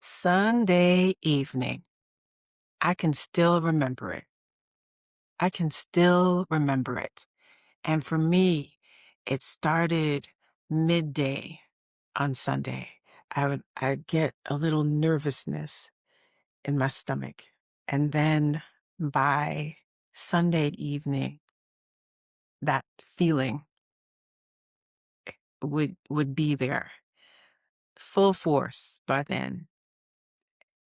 Sunday evening. I can still remember it. I can still remember it. And for me, it started midday on Sunday. I'd get a little nervousness in my stomach. And then by Sunday evening, that feeling would be there, full force by then.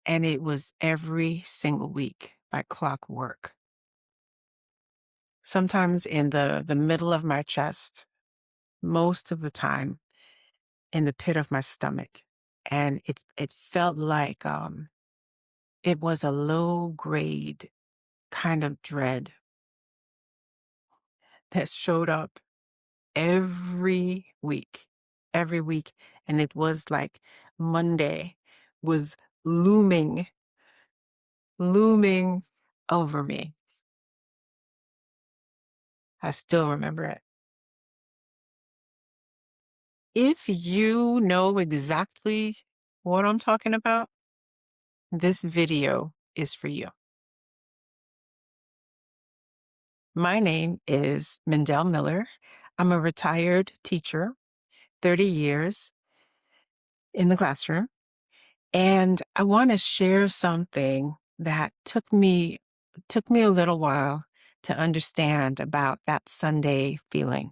And it was every single week by clockwork. Sometimes in the middle of my chest, most of the time in the pit of my stomach. And it felt like it was a low grade kind of dread that showed up every week. And it was like Monday was looming over me. I still remember it. If you know exactly what I'm talking about, this video is for you. My name is Mendel Miller. I'm a retired teacher, 30 years in the classroom, and I want to share something that took me a little while to understand about that Sunday feeling.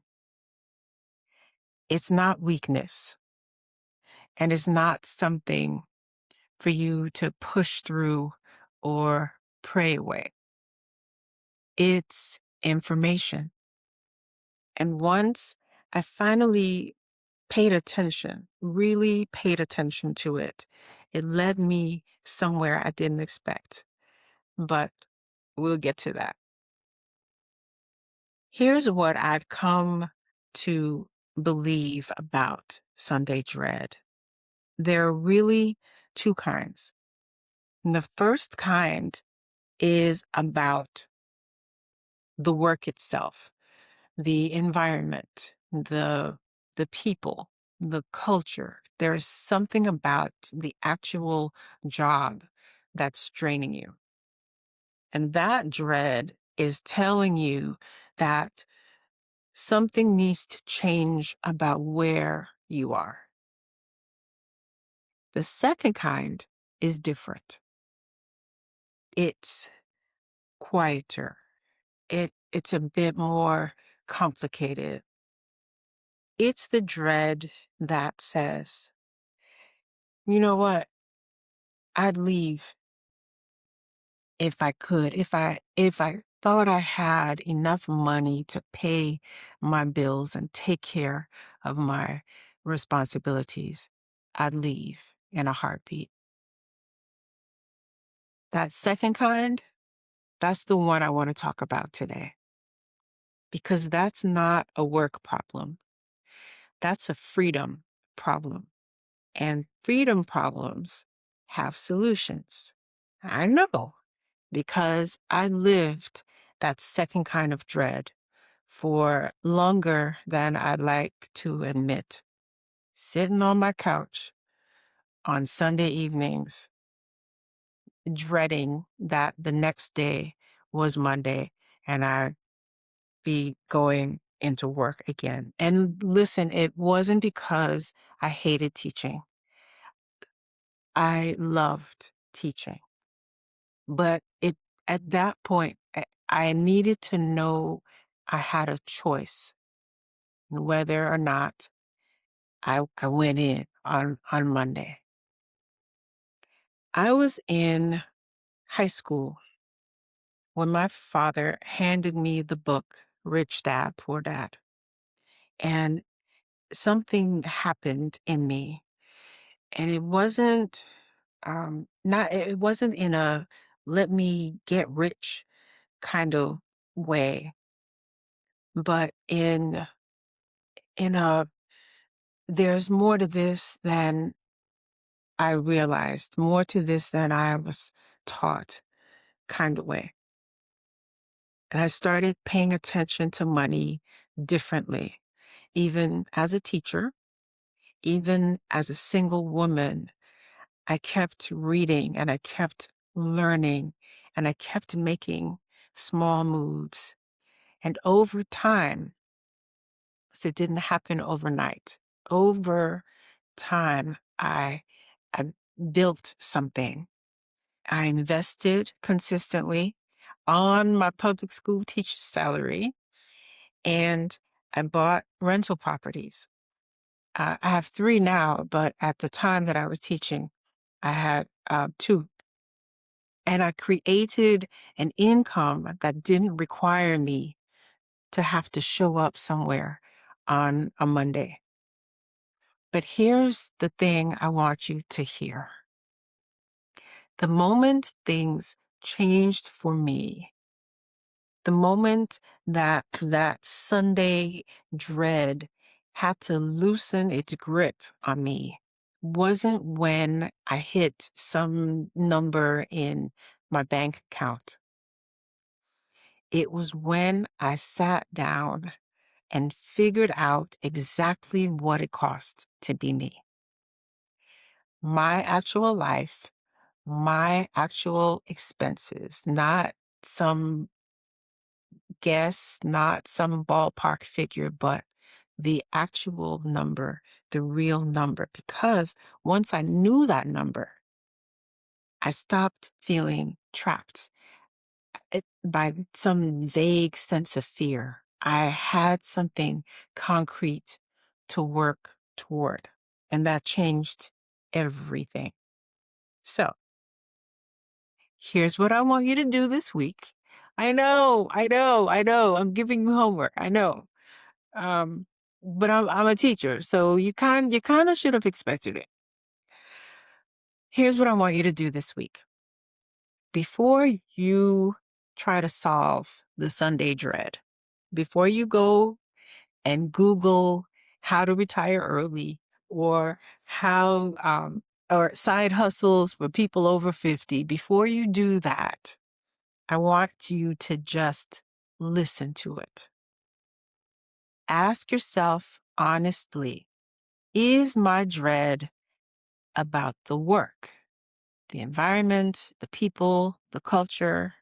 It's not weakness, and it's not something for you to push through or pray away. It's information. And once I finally really paid attention to it, it led me somewhere I didn't expect. But we'll get to that. Here's what I've come to believe about Sunday dread. There are really two kinds. And the first kind is about the work itself, the environment, the people, the culture. There's something about the actual job that's draining you. And that dread is telling you that something needs to change about where you are. The second kind is different. It's quieter. It's a bit more complicated. It's the dread that says, you know what? I'd leave if I could. If I thought I had enough money to pay my bills and take care of my responsibilities, I'd leave in a heartbeat. That second kind, that's the one I want to talk about today. Because that's not a work problem. That's a freedom problem. And freedom problems have solutions. I know because I lived that second kind of dread for longer than I'd like to admit. Sitting on my couch on Sunday evenings, dreading that the next day was Monday and I'd be going into work again. And listen, it wasn't because I hated teaching. I loved teaching. But at that point, I needed to know I had a choice whether or not I went in on Monday. I was in high school when my father handed me the book, Rich Dad, Poor Dad. And something happened in me. And it wasn't it wasn't in a let me get rich kind of way, but in a there's more to this than I realized, more to this than I was taught kind of way. And I started paying attention to money differently, even as a teacher, even as a single woman. I kept reading and I kept learning and I kept making small moves. And over time, 'cause it didn't happen overnight, over time, I built something. I invested consistently on my public school teacher's salary, and I bought rental properties. I have three now, but at the time that I was teaching, I had two. And I created an income that didn't require me to have to show up somewhere on a Monday. But here's the thing I want you to hear. The moment things changed for me, the moment that Sunday dread had to loosen its grip on me wasn't when I hit some number in my bank account. It was when I sat down and figured out exactly what it cost to be me. My actual life, my actual expenses, not some guess, not some ballpark figure, but the actual number, the real number. Because once I knew that number, I stopped feeling trapped by some vague sense of fear. I had something concrete to work toward, and that changed everything. So, here's what I want you to do this week. I know. I'm giving you homework. I know. Um, but I'm a teacher, so you kind of should have expected it. Here's what I want you to do this week. Before you try to solve the Sunday dread, before you go and Google how to retire early or how or side hustles for people over 50, before you do that, I want you to just listen to it. Ask yourself honestly, is my dread about the work, the environment, the people, the culture,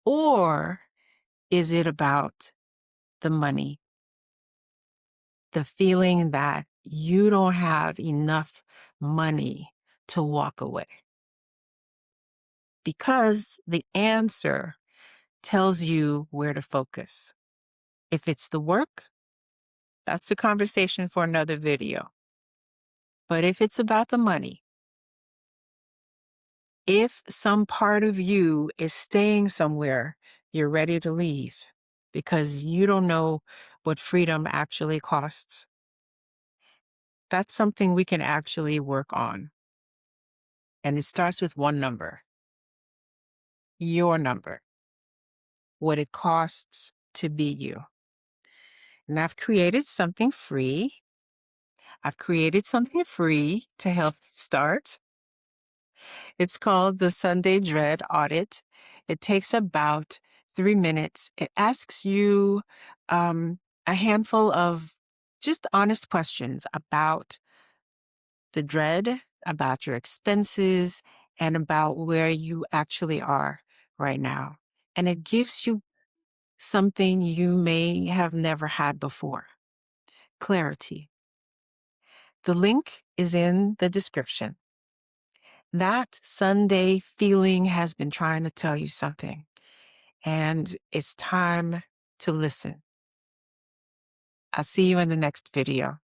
or is it about the money, the feeling that you don't have enough money to walk away? Because the answer tells you where to focus. If it's the work, that's a conversation for another video. But if it's about the money, if some part of you is staying somewhere you're ready to leave because you don't know what freedom actually costs, that's something we can actually work on. And it starts with one number, your number, what it costs to be you. And I've created something free. I've created something free to help you start. It's called the Sunday Dread Audit. It takes about 3 minutes. It asks you a handful of just honest questions about the dread, about your expenses, and about where you actually are right now. And it gives you something you may have never had before: clarity. The link is in the description. That Sunday feeling has been trying to tell you something, and it's time to listen. I'll see you in the next video.